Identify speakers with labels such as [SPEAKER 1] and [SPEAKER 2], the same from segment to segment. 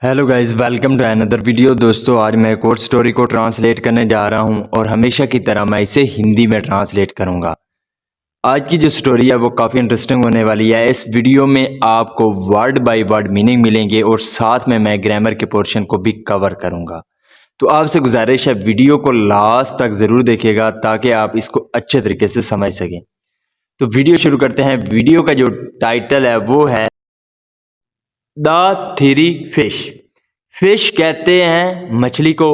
[SPEAKER 1] Hello guys, welcome to another video. दोस्तों, आज मैं एक और स्टोरी को ट्रांसलेट करने जा रहा हूं और हमेशा की तरह मैं इसे हिंदी में ट्रांसलेट करूंगा। आज की जो स्टोरी है वो काफ़ी इंटरेस्टिंग होने वाली है। इस वीडियो में आपको वर्ड बाय वर्ड मीनिंग मिलेंगे और साथ में मैं ग्रामर के पोर्शन को भी कवर करूंगा। तो आपसे गुजारिश है, वीडियो को लास्ट तक ज़रूर देखिएगा ताकि आप इसको अच्छे तरीके से समझ सकें। तो वीडियो शुरू करते हैं। वीडियो का जो टाइटल है वो है द थ्री फिश। फिश कहते हैं मछली को,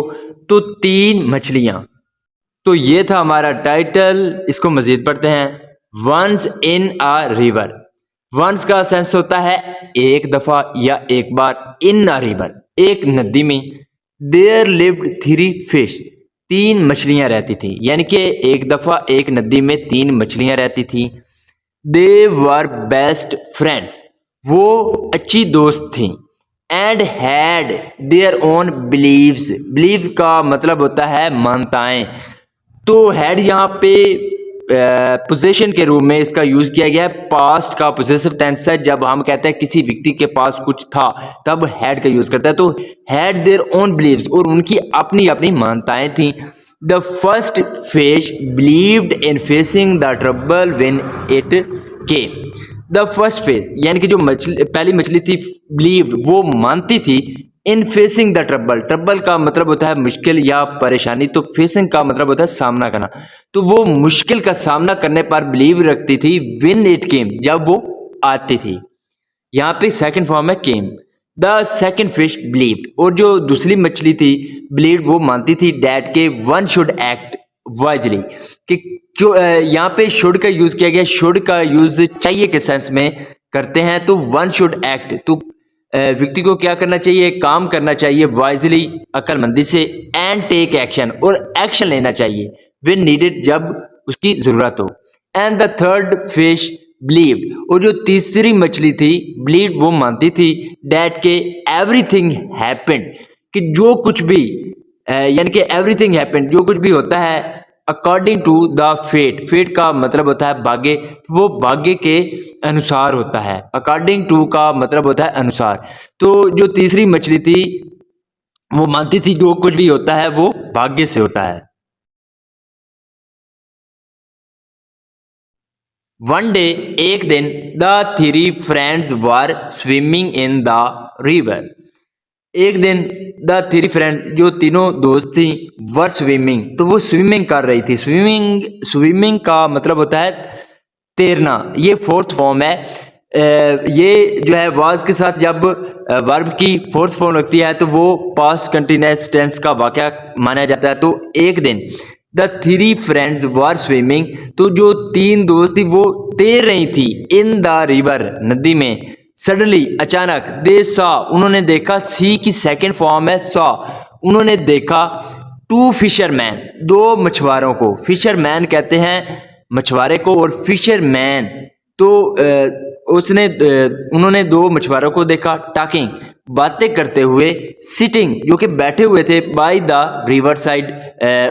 [SPEAKER 1] तो तीन मछलियां। तो ये था हमारा टाइटल। इसको मजीद पढ़ते हैं। Once in a river. Once का सेंस होता है एक दफा या एक बार। इन अ रिवर, एक नदी में। देयर लिव्ड थ्री फिश, तीन मछलियां रहती थी। यानी कि एक दफा एक नदी में तीन मछलियां रहती थी। दे वर बेस्ट फ्रेंड्स, वो अच्छी दोस्त थी। And had their own beliefs. Beliefs का मतलब होता है मान्यताएं। तो हैड यहाँ पे पोजीशन के रूप में इसका यूज किया गया है। पास्ट का पोजेसिव टेंस है। जब हम कहते हैं किसी व्यक्ति के पास कुछ था तब हैड का यूज करता है। तो हैड देयर ओन बिलीव्स, और उनकी अपनी अपनी मान्यताएं थी। The first fish believed in facing the trouble when it came. The first phase यानी कि जो पहली मछली थी, बिलीव्ड, वो मानती थी। इन फेसिंग द ट्रबल, ट्रबल का मतलब होता है मुश्किल या परेशानी, तो फेसिंग का मतलब होता है सामना करना। तो वो मुश्किल का सामना करने पर बिलीव रखती थी। व्हेन इट केम, जब वो आती थी। यहाँ पे सेकंड फॉर्म है केम। द सेकंड फिश बिलीव्ड, और जो दूसरी मछली थी बिलीव्ड, वो मानती थी डैट के वन शुड एक्ट वाइजली, कि जो यहाँ पे शुड का यूज किया गया। शुड का यूज चाहिए के सेंस में करते हैं। तो वन शुड एक्ट, तो व्यक्ति को क्या करना चाहिए, काम करना चाहिए वाइजली, अक्लमंदी से। एंड टेक एक्शन, और एक्शन लेना चाहिए व्हेन नीडेड, जब उसकी जरूरत हो। And the third fish believed, और जो तीसरी मछली थी बिलीव्ड, वो मानती थी डैट के एवरीथिंग हैपेंड, कि जो कुछ भी यानी कि एवरीथिंग हैपेंड, जो कुछ भी होता है according to the fate. Fate का मतलब होता है भाग्य, तो वो भाग्य के अनुसार होता है। अकॉर्डिंग टू का मतलब होता है अनुसार। तो जो तीसरी मछली थी वो मानती थी जो कुछ भी होता है वो भाग्य से होता है। वन डे, एक दिन, the three friends were swimming in the river. एक दिन द थ्री फ्रेंड, जो तीनों दोस्त थी, वर स्विमिंग, तो वो स्विमिंग कर रही थी। स्विमिंग का मतलब होता है तैरना। ये फोर्थ फॉर्म है। ये जो है वाज के साथ जब वर्ब की फोर्थ फॉर्म लगती है तो वो पास्ट कंटिन्यूअस टेंस का वाकया माना जाता है। तो एक दिन the three friends were swimming, तो जो तीन दोस्त थी वो तैर रही थी। इन द रिवर, नदी में। सडनली, अचानक। दे सॉ, उन्होंने देखा। सी की सेकंड फॉर्म है सॉ। उन्होंने देखा टू फिशरमैन, दो मछुआरों को। फिशरमैन कहते हैं मछुआरे को, और फिशरमैन तो उन्होंने दो मछुआरों को देखा। टॉकिंग, बातें करते हुए। सिटिंग, जो कि बैठे हुए थे। बाय द रिवर साइड,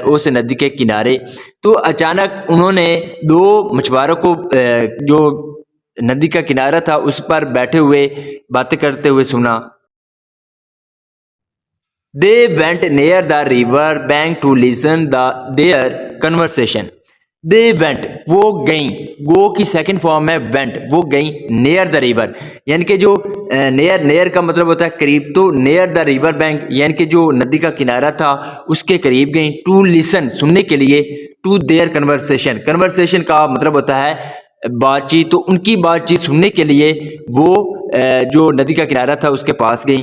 [SPEAKER 1] उस नदी के किनारे। तो अचानक उन्होंने दो मछुआरों को जो नदी का किनारा था उस पर बैठे हुए बातें करते हुए सुना। They went near the river bank to listen the their conversation. They went, वो गई। गो की सेकंड फॉर्म है वेंट, वो गई। नियर द रिवर, यानी कि जो नियर का मतलब होता है करीब। तो नियर द रिवर बैंक यानी कि जो नदी का किनारा था उसके करीब गई। टू लिसन, सुनने के लिए। टू देयर कन्वर्सेशन, कन्वर्सेशन का मतलब होता है बातचीत। तो उनकी बातचीत सुनने के लिए वो जो नदी का किनारा था उसके पास गई।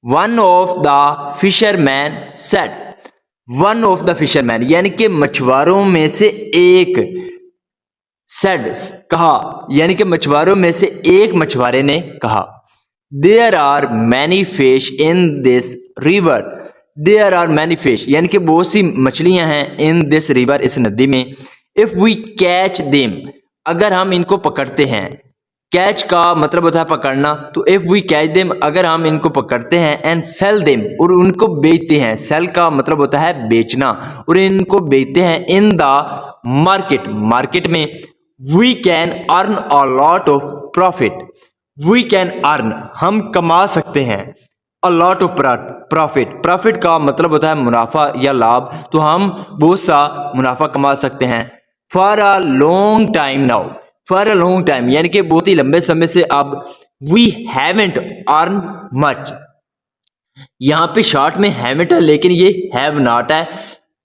[SPEAKER 1] One of the fisherman said, one of the fisherman यानी कि मछुआरों में से एक। सेड, कहा, यानी कि मछुआरों में से एक मछुआरे ने कहा। There are many fish in this river. There are many fish यानी कि बहुत सी मछलियां हैं। इन दिस रिवर, इस नदी में। इफ वी कैच देम, अगर हम इनको पकड़ते हैं। कैच का मतलब होता है पकड़ना। तो इफ वी कैच देम, अगर हम इनको पकड़ते हैं। एंड सेल देम, और उनको बेचते हैं। सेल का मतलब होता है बेचना, और इनको बेचते हैं। इन द मार्केट, मार्केट में। We can earn a lot of profit, we can earn, हम कमा सकते हैं। A lot of profit, profit का मतलब होता है मुनाफा या लाभ, तो हम बहुत सा मुनाफा कमा सकते हैं। For a long time now, for a long time यानी कि बहुत ही लंबे समय से अब। वी हैवेंट अर्न मच, यहाँ पे शॉर्ट में हैवेंट है लेकिन ये हैव नॉट है,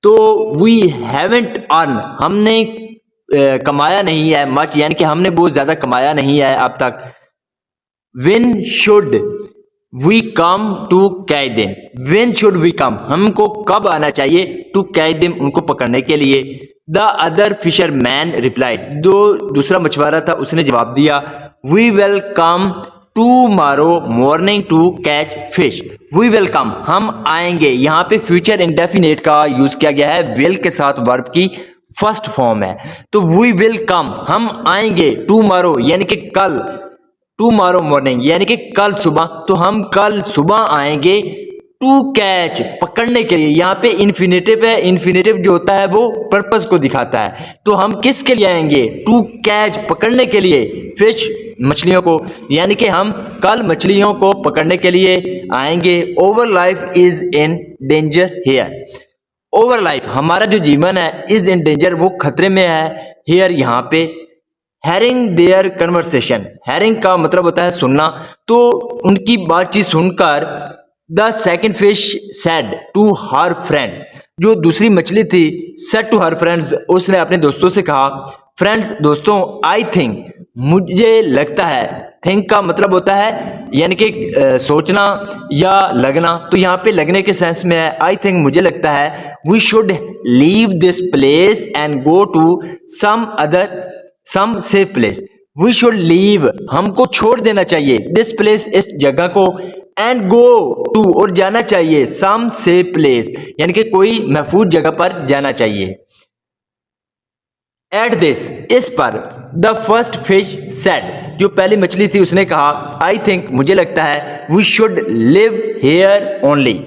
[SPEAKER 1] तो वी हैवेंट अर्न, हमने कमाया नहीं है मच, यानी कि हमने बहुत ज्यादा कमाया नहीं है अब तक। When should we come to catch them? When should we come? हमको कब आना चाहिए to catch them, उनको पकड़ने के लिए। The other fisherman replied, दूसरा मछुआरा था उसने जवाब दिया, We will come tomorrow morning to catch fish. We will come, हम आएंगे। यहाँ पे फ्यूचर इंडेफिनेट का यूज किया गया है, will के साथ वर्ब की फर्स्ट फॉर्म है, तो we will come, हम आएंगे। tomorrow यानी कि कल, टुमारो मॉर्निंग यानी कि कल सुबह, तो हम कल सुबह आएंगे। टू कैच, पकड़ने के लिए, यहाँ पे इन्फिनेटिव है, इन्फिनेटिव जो होता है वो पर्पस को दिखाता है, तो हम किसके लिए आएंगे? टू कैच, पकड़ने के लिए, फिश, मछलियों को, यानी कि हम कल मछलियों को पकड़ने के लिए आएंगे। Over life is in danger here, over life हमारा जो जीवन है, इज इन डेंजर वो खतरे में है, हियर यहाँ पे। हैरिंग देयर कन्वर्सेशन, हैरिंग का मतलब होता है सुनना, तो उनकी बातचीत सुनकर the second fish said to her friends, जो दूसरी मछली थी, सेड टू हर फ्रेंड्स, उसने अपने दोस्तों से कहा, फ्रेंड्स दोस्तों, आई थिंक, मुझे लगता है, थिंक का मतलब होता है यानी कि सोचना या लगना, तो यहाँ पे लगने के सेंस में है, आई थिंक मुझे लगता है, we should leave this place and go to some safe place, we should leave, हमको छोड़ देना चाहिए, दिस प्लेस, इस जगह को, एंड गो टू, और जाना चाहिए, सम सेफ प्लेस यानी कि कोई महफूज जगह पर जाना चाहिए। एट दिस, इस पर, द फर्स्ट फिश सेड, जो पहली मछली थी उसने कहा, आई थिंक मुझे लगता है, we should live here only,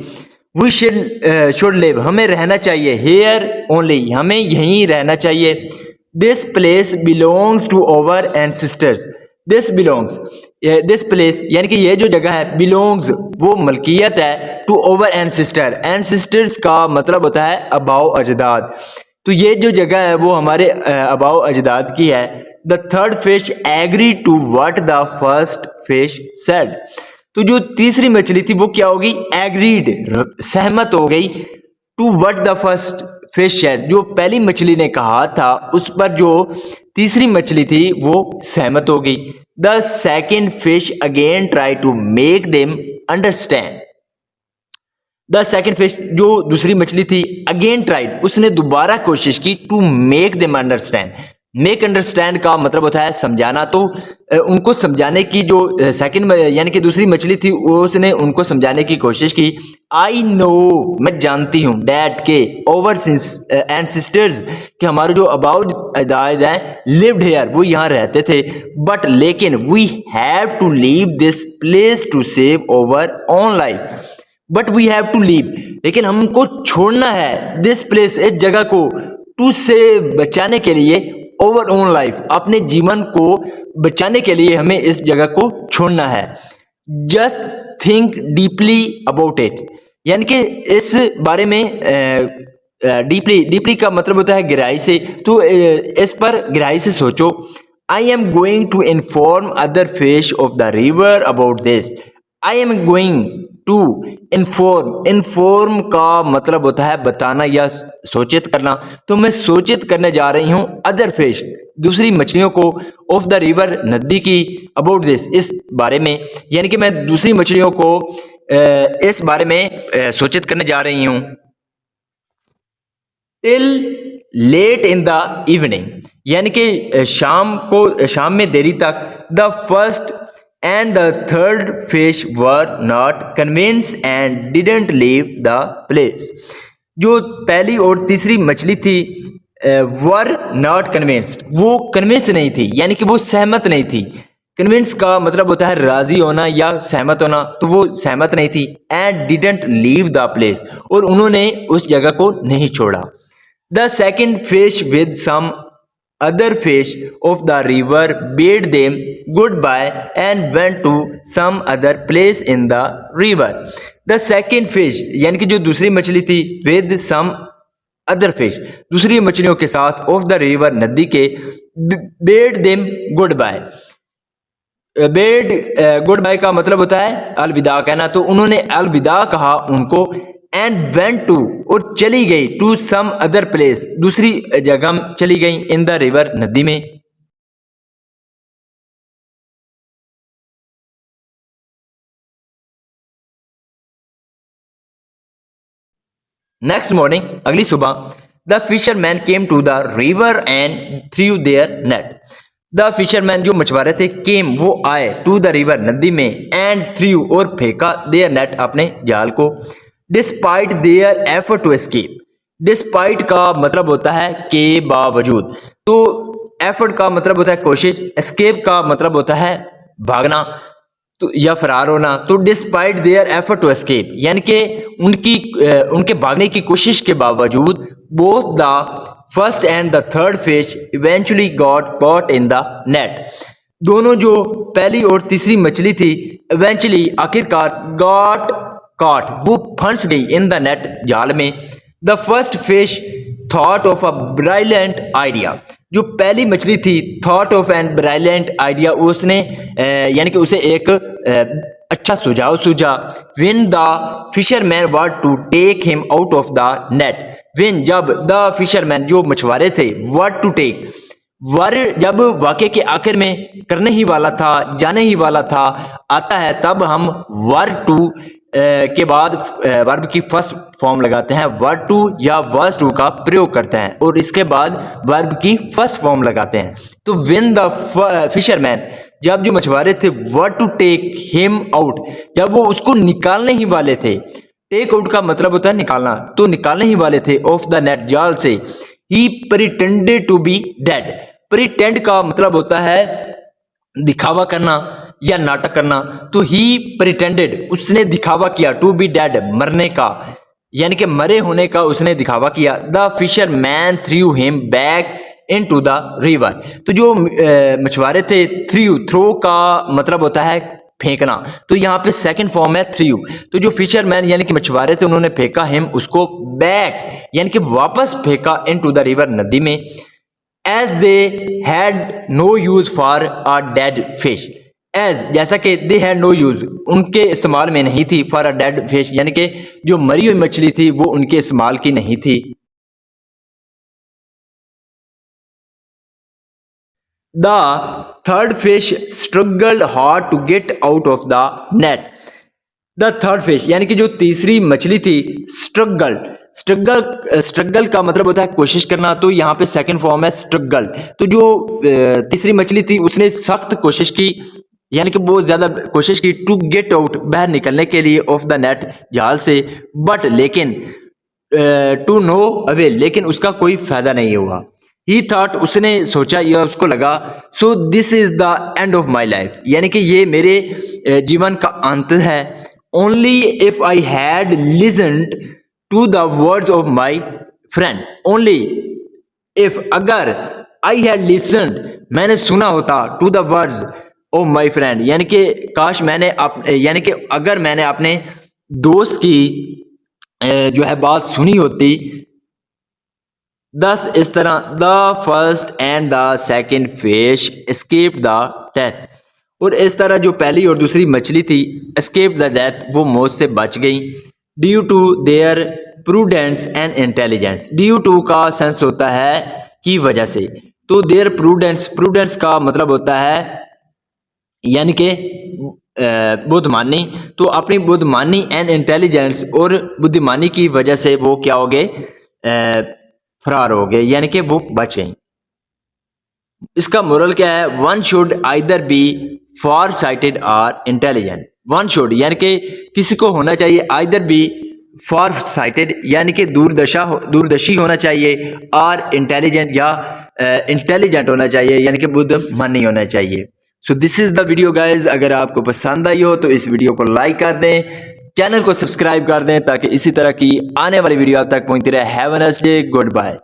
[SPEAKER 1] we should live, हमें रहना चाहिए, हेयर ओनली, हमें यहीं रहना चाहिए। This place belongs to our ancestors, this belongs, this place यानी कि ये जो जगह है, बिलोंग्स वो मलकियत है, टू अवर एंसेस्टर, एंसेस्टर्स का मतलब होता है अबाओ अजदाद, तो ये जो जगह है वो हमारे अबाओ अजदाद की है। The third fish agree to what the first fish said, तो जो तीसरी मछली थी वो क्या होगी? एग्रीड, सहमत हो गई, to what the first fish said, जो पहली मछली ने कहा था उस पर जो तीसरी मछली थी वो सहमत हो गई। The second fish again try to make them understand, the second fish, जो दूसरी मछली थी, अगेन ट्राइड, उसने दोबारा कोशिश की, to make them understand, make understand का मतलब होता है समझाना, तो उनको समझाने की जो सेकंड यानी कि दूसरी मछली थी उसने उनको समझाने की कोशिश की। आई नो, मैं जानती हूँ, डैट के ओवर एंसेस्टर्स, कि हमारे जो अबाउट अदाद हैं, लिव्ड हेयर, वो यहाँ रहते थे, बट लेकिन we have to leave this place to save over own life, but we have to leave, लेकिन हमको छोड़ना है, दिस प्लेस, इस जगह को, टू सेव, बचाने के लिए, ओवर ओन लाइफ, अपने जीवन को बचाने के लिए हमें इस जगह को छोड़ना है। Just think deeply about it, यानी कि इस बारे में डीपली, डीपली का मतलब होता है गहराई से, तो इस पर गहराई से सोचो। I am going to inform other fish of the river about this, I am going to inform, inform का मतलब होता है बताना या सूचित करना, तो मैं सूचित करने जा रही हूँ अदर फिश, दूसरी मछलियों को, ऑफ द रिवर, नदी की, अबाउट दिस, इस बारे में, यानी कि मैं दूसरी मछलियों को इस बारे में सूचित करने जा रही हूँ। Till late in the evening, यानी कि शाम में देरी तक, the first and the third fish were not convinced and didn't leave the place, जो पहली और तीसरी मछली थी were not convinced, वो कन्विंस नहीं थी, यानी कि वो सहमत नहीं थी। कन्विंस का मतलब होता है राजी होना या सहमत होना, तो वो सहमत नहीं थी। and didn't leave the place, और उन्होंने उस जगह को नहीं छोड़ा। the second fish with some other fish of the river bade them goodbye and went to some other place in the river. The second fish यानी कि जो दूसरी मछली थी with some other fish दूसरी मछलियों के साथ of the river नदी के bade them goodbye. Bade goodbye का मतलब होता है अलविदा कहना, तो उन्होंने अलविदा कहा उनको एंड वेंट टू और चली गई टू सम अदर प्लेस दूसरी जगह चली गई इन द रिवर नदी में. नेक्स्ट मॉर्निंग अगली सुबह the fisherman came to the river and threw their net. The fisherman जो मछुआरे थे केम वो आए टू द रिवर नदी में एंड थ्रू और फेंका देयर नेट अपने जाल को. Despite their effort to escape. Despite का मतलब होता है के बावजूद, तो एफर्ट का मतलब होता है कोशिश, एस्केप का मतलब होता है भागना तो या फरार होना. तो despite their effort to escape यानी कि उनके भागने की कोशिश के बावजूद both the first and the third fish eventually got caught in the net. दोनों जो पहली और तीसरी मछली थी इवेंचुअली आखिरकार गॉट कॉट वो फंस गई इन द नेट जाल में. The first fish thought of a brilliant idea. जो पहली मछली थी thought of an brilliant idea, उसने यानी कि उसे एक अच्छा सुझाव सूझा. When the fisherman want to take him out of the net. When जब द फिशरमैन जो मछुआरे थे वांट टू टेक वर जब वाक्य के आखिर में करने ही वाला था जाने ही वाला था आता है तब हम वर टू के बाद वर्ब की फर्स्ट फॉर्म लगाते हैं, वर्ब टू या वर्स टू का प्रयोग करते हैं और इसके बाद वर्ब की फर्स्ट फॉर्म लगाते हैं. तो व्हेन द फिशरमैन जब जो मछुआरे थे वर टू टेक हिम आउट जब वो उसको निकालने ही वाले थे. टेक आउट का मतलब होता है निकालना, तो निकालने ही वाले थे ऑफ द नेट जाल से. He pretended to be dead. Pretend का मतलब होता है दिखावा करना या नाटक करना, तो ही प्रिटेंडेड उसने दिखावा किया टू बी डेड मरने का यानी कि मरे होने का उसने दिखावा किया. The fisherman through him back into the river. तो जो मछुआरे थे थ्रो का मतलब होता है फेंकना, तो यहाँ पे सेकंड फॉर्म है थ्रू. तो जो फिशरमैन यानी कि मछुआरे थे उन्होंने फेंका हिम उसको बैक यानी कि वापस फेंका इनटू द रिवर नदी में. As they had no use for a dead fish. As जैसा कि दे हैड नो यूज उनके इस्तेमाल में नहीं थी फॉर अ डेड फिश यानी कि जो मरी हुई मछली थी वो उनके इस्तेमाल की नहीं थी. The third fish struggled hard to get out of the net. The third fish यानी कि जो तीसरी मछली थी स्ट्रगल का मतलब होता है कोशिश करना, तो यहाँ पे सेकंड फॉर्म है स्ट्रगल. तो जो तीसरी मछली थी उसने सख्त कोशिश की यानी कि बहुत ज्यादा कोशिश की टू गेट आउट बाहर निकलने के लिए ऑफ द नेट जाल से. बट लेकिन टू नो अवेल लेकिन उसका कोई फायदा नहीं हुआ. ही थॉट उसने सोचा या उसको लगा so this is the end of my life यानी कि ये मेरे जीवन का अंत है. Only if I had listened to the words of my friend. Only if अगर आई हैड लिसन्ड मैंने सुना होता to the words of my friend यानी कि काश मैंने यानी कि अगर मैंने अपने दोस्त की जो है बात सुनी होती. दस इस तरह the first and the second fish escape the death. और इस तरह जो पहली और दूसरी मछली थी एस्केप द डेथ वो मौत से बच गई. Due to their prudence and intelligence. Due to का सेंस होता है की वजह से, तो देयर प्रूडेंस का मतलब होता है यानी कि बुद्धिमानी. तो अपनी बुद्धिमानी एंड इंटेलिजेंस और बुद्धिमानी की वजह से वो क्या हो गए फरार हो गए यानी कि वो बच गई. इसका मोरल क्या है? One should either be foresighted or intelligent. One should यानी कि किसी को होना चाहिए आइदर बी फॉर साइटेड यानी कि दूरदर्शी होना चाहिए और इंटेलिजेंट या इंटेलिजेंट होना चाहिए यानी कि बुद्धिमानी होना चाहिए. सो this is the video guys. अगर आपको पसंद आई हो तो इस वीडियो को लाइक कर दें, चैनल को सब्सक्राइब कर दें ताकि इसी तरह की आने वाली वीडियो आप तक पहुंचती रहे. Have a nice day. Good bye.